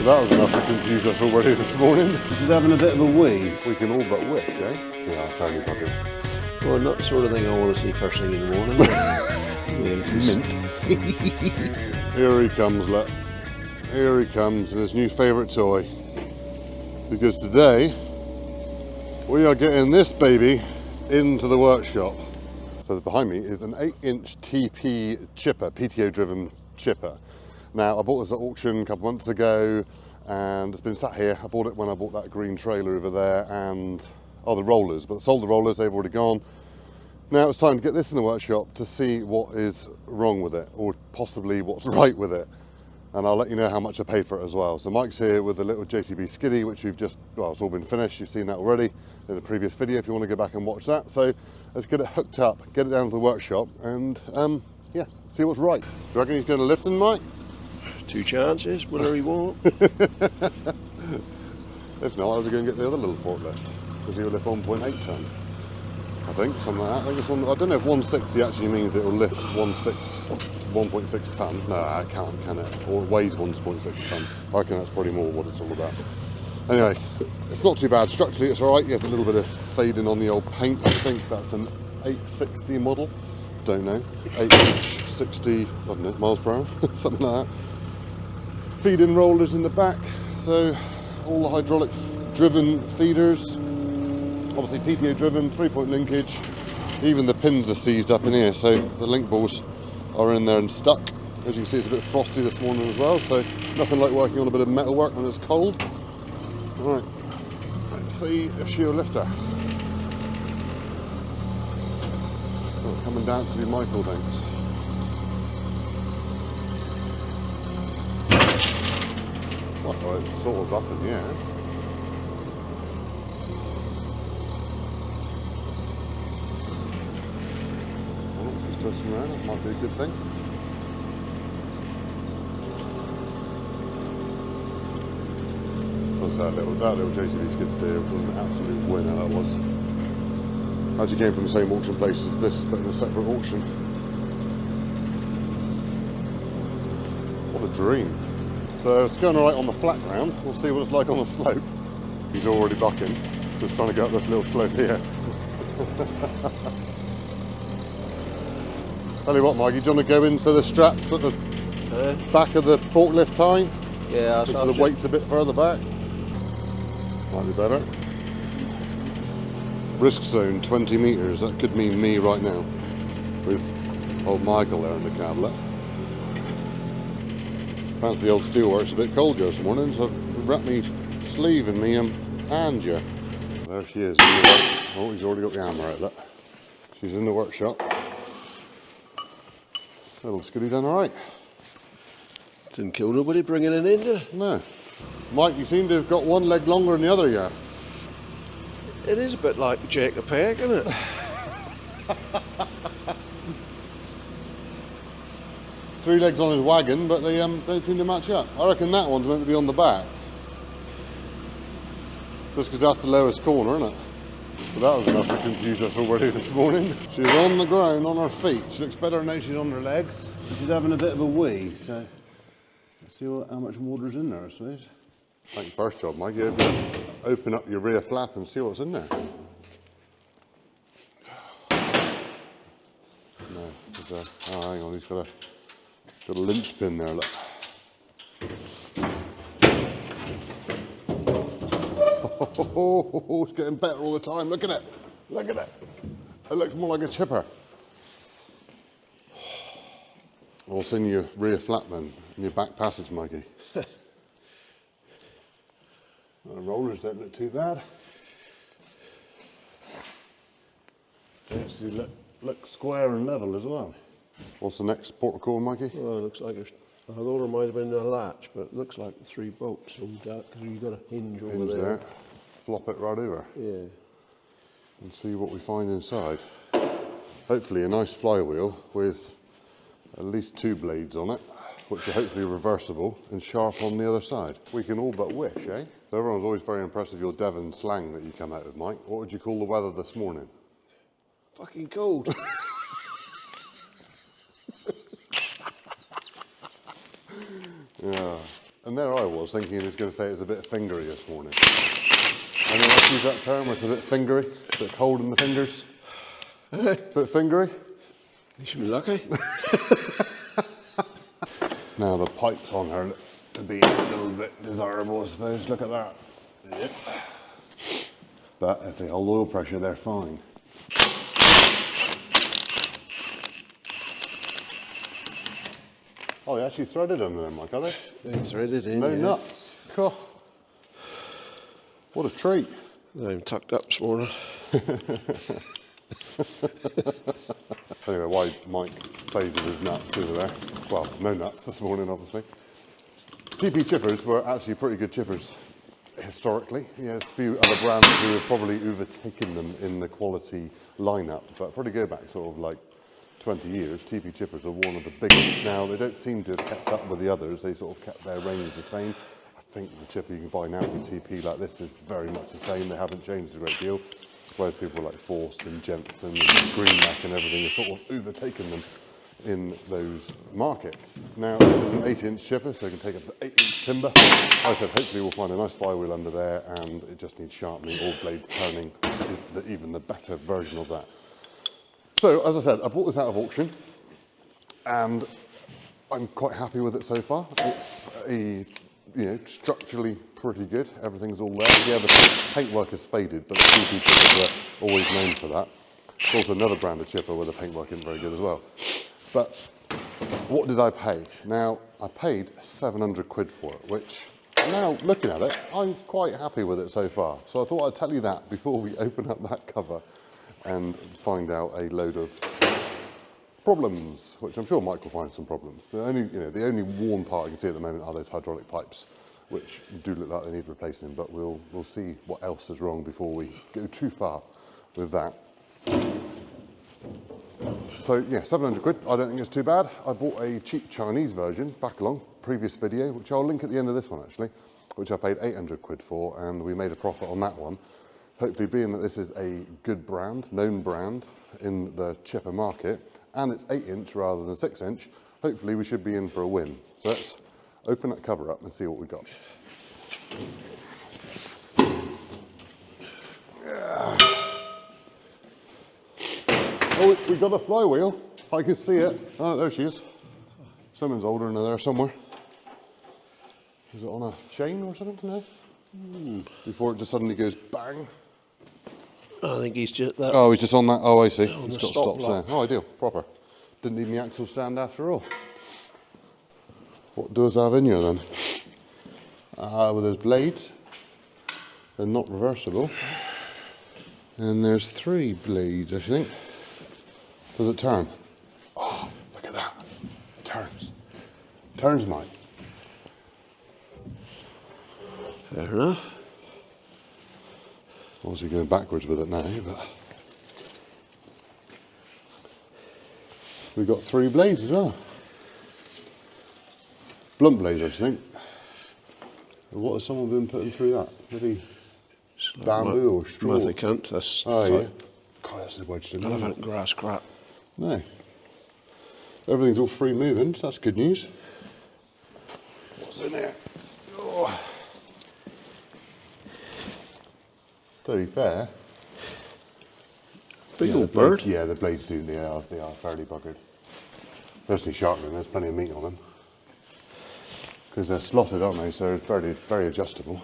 That was enough to confuse us already this morning. She's having a bit of a wee. We can all but wish, eh? Yeah, fairly bucket. Well, not the sort of thing I want to see first thing in the morning. Mint. Here he comes, look. Here he comes, and his new favourite toy. Because today, we are getting this baby into the workshop. So behind me is an 8-inch TP chipper, PTO driven chipper. Now, I bought this at auction a couple months ago, and it's been sat here. I bought it when I bought that green trailer over there, and the rollers, but I sold the rollers, they've already gone. Now it's time to get this in the workshop to see what is wrong with it, or possibly what's right with it. And I'll let you know how much I paid for it as well. So Mike's here with a little JCB skiddy, which we've just, well, it's all been finished. You've seen that already in the previous video if you want to go back and watch that. So let's get it hooked up, get it down to the workshop, and yeah, see what's right. Do you reckon he's going to lift him, Mike? 2 chances, whatever you want. If not, I'll go and get the other little forklift, because he'll lift 1.8 tonne. I think, something like that. I think this one, I don't know if 160 actually means it will lift 1.6 tonne. No, it can't, can it? Or it weighs 1.6 tonne. I reckon that's probably more what it's all about. Anyway, it's not too bad. Structurally, it's all right. There's a little bit of fading on the old paint. I think that's an 860 model. Don't know. 8-inch, 60, I don't know, miles per hour, something like that. Feeding rollers in the back. So all the hydraulic driven feeders. Obviously PTO driven, 3-point linkage. Even the pins are seized up in here, so the link balls are in there and stuck. As you can see, it's a bit frosty this morning as well, so nothing like working on a bit of metal work when it's cold. Right, let's see if she'll lift her. Oh, come and dance with your Michael thanks. Well, it's sort of up in the air. Twisting around, it might be a good thing. Plus that little JCB skid steer was an absolute winner, that was. Actually came from the same auction place as this, but in a separate auction. What a dream. So it's going alright on the flat ground, we'll see what it's like on the slope. He's already bucking, just trying to go up this little slope here. Tell you what, Mikey, do you want to go into the straps at the back of the forklift tie? Yeah, so the weight's a bit further back. Might be better. Risk zone 20 metres, that could mean me right now. With old Michael there in the cablet. Fancy the old steelworks a bit cold this morning, so I've wrapped me sleeve in me hand here. There she is. Oh, he's already got the hammer out, look. She's in the workshop. Little skiddy done all right. Didn't kill nobody bringing it in, did it? No. Mike, you seem to have got one leg longer than the other, yeah? It is a bit like Jake the Peg, isn't it? 3 legs on his wagon, but they don't seem to match up. I reckon that one's meant to be on the back. Just because that's the lowest corner, isn't it? But that was enough to confuse us already this morning. She's on the ground, on her feet. She looks better now she's on her legs. She's having a bit of a wee, so let's see how much water's in there, I suppose. Like your first job, Mike. You open up your rear flap and see what's in there. No, oh, hang on, he's got a linchpin there, look. Oh, it's getting better all the time. Look at it. Look at it. It looks more like a chipper. What's in your rear flap then? In your back passage, Mikey? The rollers don't look too bad. They actually look square and level as well. What's the next port of call, Mikey? Well, it looks like I thought there might have been a latch, but it looks like 3 bolts on that because you've got a hinge over there. Flop it right over. Yeah. And see what we find inside. Hopefully a nice flywheel with at least 2 blades on it, which are hopefully reversible and sharp on the other side. We can all but wish, eh? So everyone's always very impressed with your Devon slang that you come out with, Mike. What would you call the weather this morning? Fucking cold. Yeah. And there I was thinking he was going to say it's a bit fingery this morning. Anyone else use that term where it's a bit fingery? A bit cold in the fingers? A bit fingery? You should be lucky. Now the pipes on her look to be a little bit desirable, I suppose. Look at that. Yep. But if they hold oil pressure, they're fine. Oh, they actually threaded under them, Mike, are they? They're threaded in. No yeah. nuts. Cool. What a treat. They're tucked up this morning. Anyway, why Mike plays with his nuts over there. Well, no nuts this morning, obviously. TP chippers were actually pretty good chippers historically. Yeah, there's a few other brands who have probably overtaken them in the quality lineup, but probably go back sort of like 20 years, TP chippers are one of the biggest. Now, they don't seem to have kept up with the others. They sort of kept their range the same. I think the chipper you can buy now from TP like this is very much the same. They haven't changed a great deal. Whereas people like Forst and Jenson and Greenmech and everything have sort of overtaken them in those markets. Now, this is an 8-inch chipper, so you can take up to 8-inch timber. Like I said, hopefully we'll find a nice flywheel under there, and it just needs sharpening, all blades turning, even the better version of that. So, as I said, I bought this out of auction, and I'm quite happy with it so far. It's structurally pretty good. Everything's all there. Yeah, the paintwork has faded, but the TP chippers are always known for that. There's also another brand of chipper where the paintwork isn't very good as well. But what did I pay? Now, I paid 700 quid for it, which now looking at it, I'm quite happy with it so far. So I thought I'd tell you that before we open up that cover and find out a load of problems, which I'm sure Mike will find some problems. The only worn part I can see at the moment are those hydraulic pipes, which do look like they need replacing, but we'll see what else is wrong before we go too far with that. So yeah, 700 quid, I don't think it's too bad. I bought a cheap Chinese version back along, previous video, which I'll link at the end of this one actually, which I paid 800 quid for, and we made a profit on that one. Hopefully, being that this is a good brand, known brand in the chipper market, and it's 8-inch rather than 6-inch, hopefully we should be in for a win. So let's open that cover up and see what we got. Oh, we got a flywheel. I can see it. Oh, there she is. Someone's older in there somewhere. Is it on a chain or something? No? Before it just suddenly goes bang. I think he's just that. Oh, he's just on that. Oh, I see. On He's the got stop stops block. there. Oh, ideal. Proper. Didn't need my axle stand after all. What does have in here then? Well, there's blades. They're not reversible. And there's 3 blades, I think. Does it turn? Oh, look at that. It turns. It turns, Mike. Fair enough. Obviously going backwards with it now, but we've got 3 blades as well. Blunt blades, I think. What has someone been putting through that? Maybe bamboo or straw? They can't. That's Oh, yeah. God, that's wedged in. relevant grass crap. No. Everything's all free moving, so that's good news. What's in there? Oh. To be fair. Big old bird. Yeah, the blades do, they are fairly buggered. Especially sharpening, there's plenty of meat on them. Because they're slotted, aren't they, so it's very, very adjustable.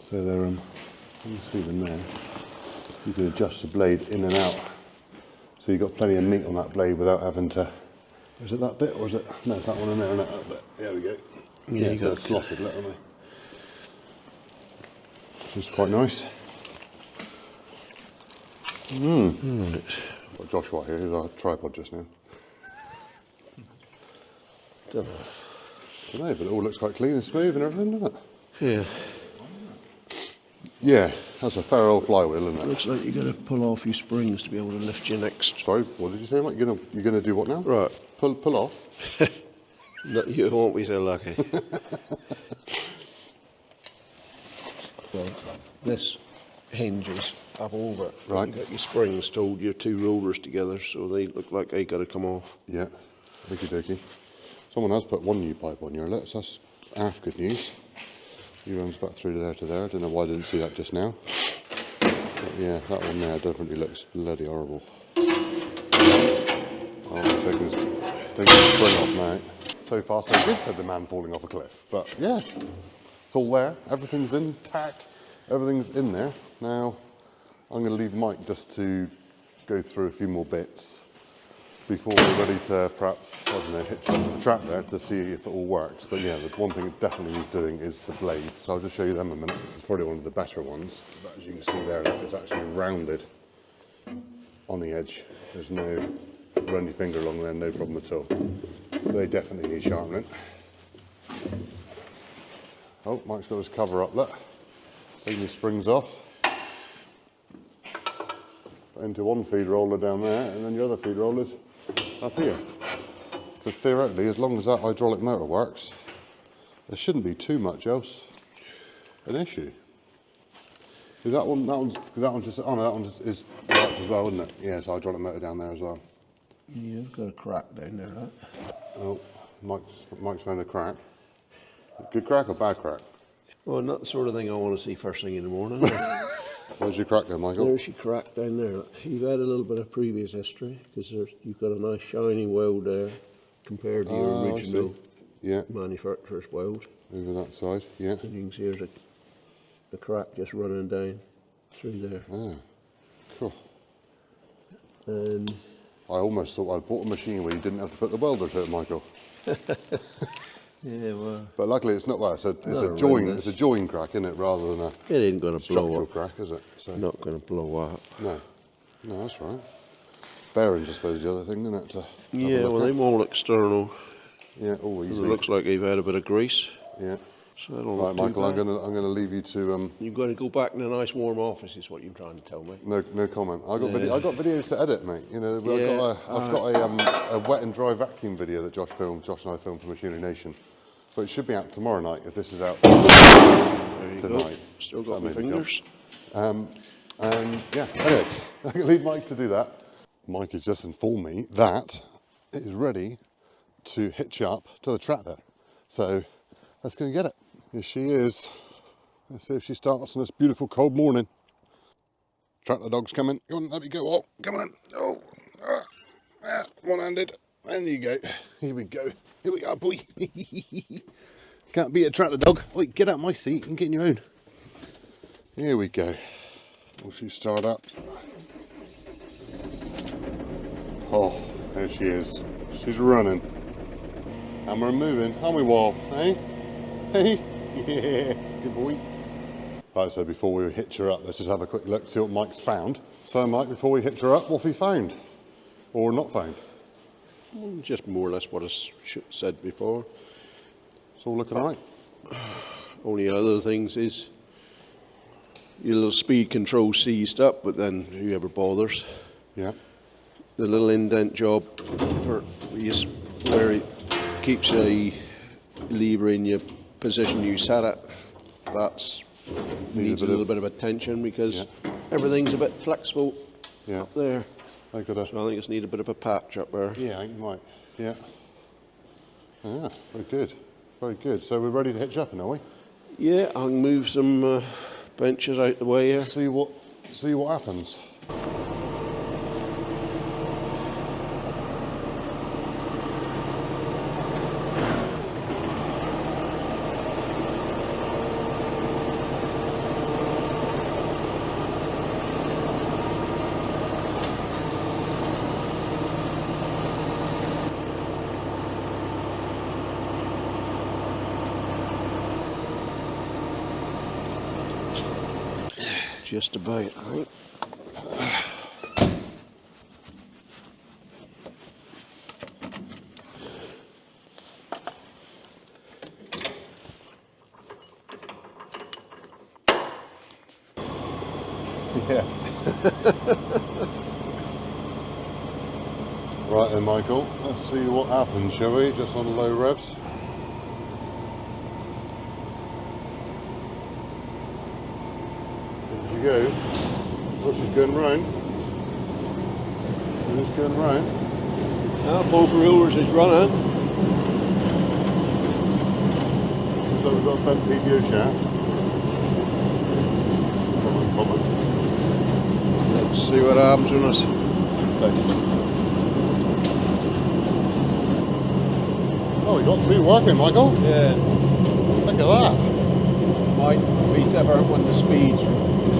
So they're, you can see them there. You can adjust the blade in and out. So you've got plenty of meat on that blade without having to, is it that bit or is it, no, it's that one in there and that bit. There we go. Yeah, you so got it's slotted, look, aren't they? Which is quite nice. Right. Got Joshua here, who's our tripod just now. Don't know. I don't know, but it all looks quite clean and smooth and everything, doesn't it? Yeah. Yeah, that's a fair old flywheel, isn't it? Looks like you're going to pull off your springs to be able to lift your next. Sorry, what did you say, Mike? You're gonna do what now? Right. Pull off? No, you won't be so lucky. Well, this hinges up over it. Right. You've got your springs to hold your 2 rollers together, so they look like they got to come off. Yeah, okie dokie. Someone has put one new pipe on your lips. That's half good news. He runs back through there to there. I don't know why I didn't see that just now. But yeah, that one there definitely looks bloody horrible. Oh, taking the spring off now. So far so good, said the man falling off a cliff. But yeah, it's all there. Everything's intact. Everything's in there. Now, I'm going to leave Mike just to go through a few more bits before we're ready to perhaps, I don't know, hitch onto the track there to see if it all works. But yeah, the one thing it definitely needs doing is the blades. So I'll just show you them a minute. It's probably one of the better ones. But as you can see there, it's actually rounded on the edge. There's no run your finger along there, no problem at all. So they definitely need sharpening. Oh, Mike's got his cover up, look. Taking his springs off. Put into one feed roller down there, and then the other feed roller's up here. But theoretically, as long as that hydraulic motor works, there shouldn't be too much else an issue. Is that one? That one's just. Oh no, that one is worked as well, isn't it? Yeah, it's hydraulic motor down there as well. Yeah, it's got a crack down there, right? Oh, Mike's found a crack. Good crack or bad crack? Well, not the sort of thing I want to see first thing in the morning. Where's your crack then, Michael? There's your crack down there. You've had a little bit of previous history because you've got a nice shiny weld there compared to your original manufacturer's weld. Over that side, yeah. And you can see there's a crack just running down through there. Ah, cool. And I almost thought I'd bought a machine where you didn't have to put the welder to it, Michael. yeah, well. But luckily it's not. Well, it's a join crack, isn't it, rather than a it ain't going to blow structural up. crack, is it? So Not going to blow up. no, that's right. Bearings, I suppose, is the other thing, isn't it? To Yeah, well, they're all external. Yeah, all It easy. looks like they've had a bit of grease. Yeah. So that'll Right, not Michael, too I'm bad. gonna leave you to You've got to go back in a nice warm office, is what you're trying to tell me. no comment. I got videos to edit, mate. You know, Yeah, I've got a wet and dry vacuum video that Josh and I filmed for Machinery Nation. But it should be out tomorrow night if this is out There you tonight. go. Still got That my made a fingers. And yeah, anyway, I can leave Mike to do that. Mike has just informed me that it is ready to hitch up to the tractor. So let's go and get it. Here she is. Let's see if she starts on this beautiful cold morning. Tractor dog's coming. Go on, let me go. Oh, come on. Oh, one-handed. There you go. Here we go. Here we are, boy. Can't beat a tractor dog. Wait, get out of my seat and get in your own. Here we go. Will she start up? Oh, there she is. She's running. And we're moving, aren't we, Wall? Hey? Hey? Yeah, good boy. Right, so before we hitch her up, let's just have a quick look, see what Mike's found. So, Mike, before we hitch her up, what have you found? Or not found? Just more or less what I said before. It's all looking all right. Only other things is your little speed control seized up, but then whoever bothers. Yeah. The little indent job for where it keeps a lever in your position you set it, that's needs a little bit of attention because everything's a bit flexible up there. So I think it's need a bit of a patch up there. Yeah, I think you might. Yeah. Yeah, very good. Very good. So we're ready to hitch up, are we? Yeah, I can move some benches out the way here. See what happens. Just about, I think. Yeah. Right then, Michael, let's see what happens, shall we? Just on low revs. Here she goes. Oh, she's going round. She's going round. Both rulers is running. looks like we've got a bent PTO shaft. Probably. Let's see what happens on us. Stay. Oh, we got two working, Michael. Yeah. Look at that. Might be different when the speeds,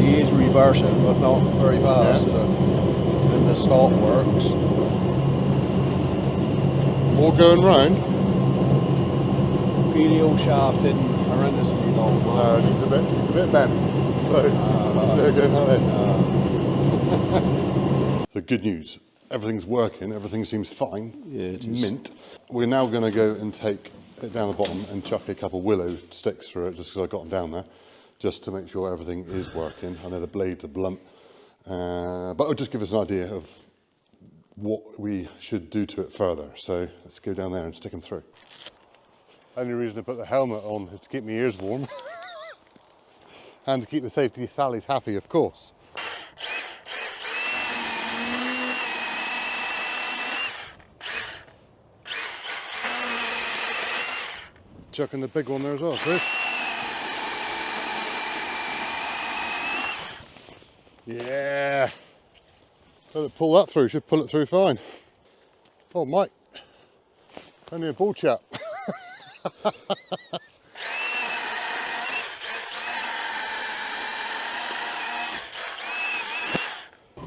he is reversing, but not very fast. Yeah. And the stop works. All going round. PTO shaft isn't horrendously long. No, it's a bit bent. So, they're going like this. So good news. Everything's working. Everything seems fine. Yeah, it is. Mint. We're now going to go and take it down the bottom and chuck a couple willow sticks through it, just because I got them down there, just to make sure everything is working. I know the blades are blunt, but it'll just give us an idea of what we should do to it further. So let's go down there and stick them through. Only reason I put the helmet on is to keep my ears warm and to keep the safety Sally's happy, of course. Chucking the big one there as well, Chris. Yeah. Let it pull that through, should pull it through fine. Oh, Mike. Only a bull chap.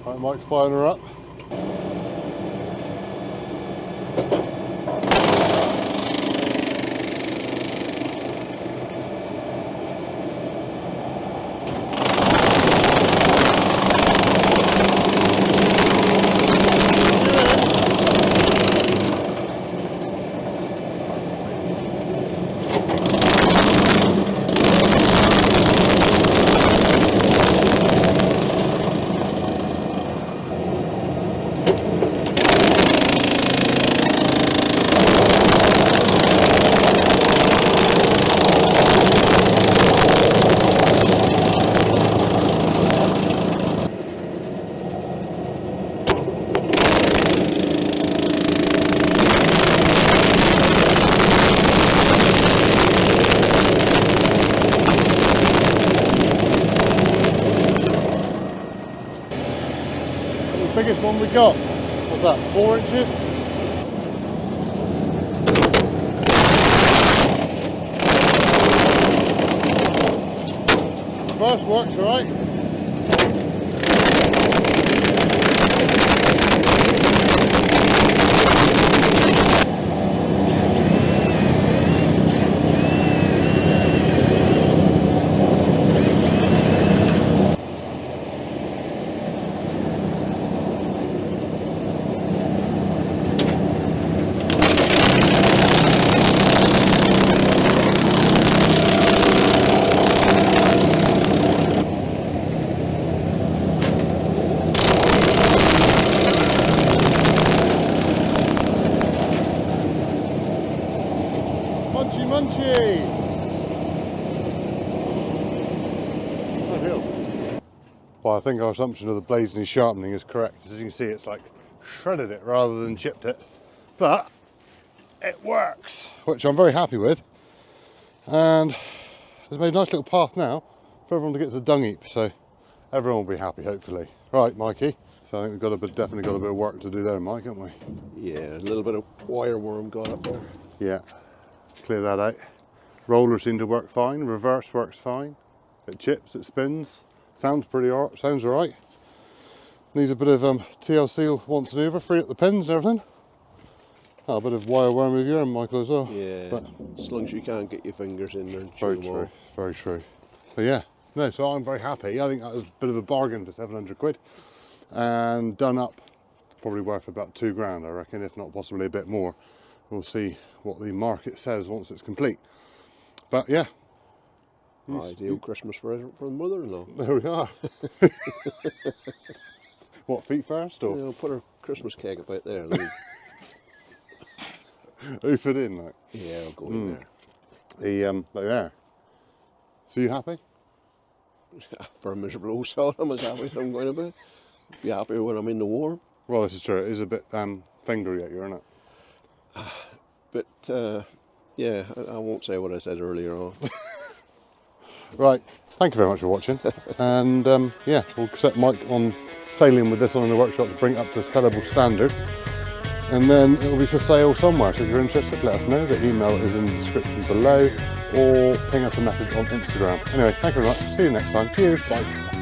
Right, Mike's firing her up. Biggest one we got. What's that, 4 inches? Reverse works alright. Munchy! Well, I think our assumption of the blades and sharpening is correct. As you can see, it's like shredded it rather than chipped it. But it works, which I'm very happy with. And it's made a nice little path now for everyone to get to the dung heap. So everyone will be happy, hopefully. Right, Mikey. So I think we've got definitely got a bit of work to do there, Mike, haven't we? Yeah, a little bit of wire worm got up there. Yeah, clear that out. Roller seemed to work fine, reverse works fine. It chips, it spins, sounds sounds all right. Needs a bit of TLC once and over, free up the pins and everything. Oh, a bit of wire worm with your own, Michael, as well. Yeah, but as long as you can't get your fingers in there and chew very them true, off. very true. But yeah, no, so I'm very happy. I think that was a bit of a bargain for 700 quid. And done up, probably worth about 2 grand, I reckon, if not possibly a bit more. We'll see what the market says once it's complete. But yeah. Ideal Christmas present for the mother-in-law. There we are. What, feet first or? You know, put her Christmas cake about there. Oof it in, like. Yeah, I'll go in there. Like there. So you happy? For a miserable old sod, I'm as happy as I'm going to be. Be happy when I'm in the warm. Well, this is true. It is a bit fingery at you, isn't it? But Yeah, I won't say what I said earlier on. Right, thank you very much for watching. And yeah, we'll set Mike on sailing with this one in the workshop to bring it up to a sellable standard. And then it'll be for sale somewhere. So if you're interested, let us know. The email is in the description below, or ping us a message on Instagram. Anyway, thank you very much. See you next time. Cheers, bye.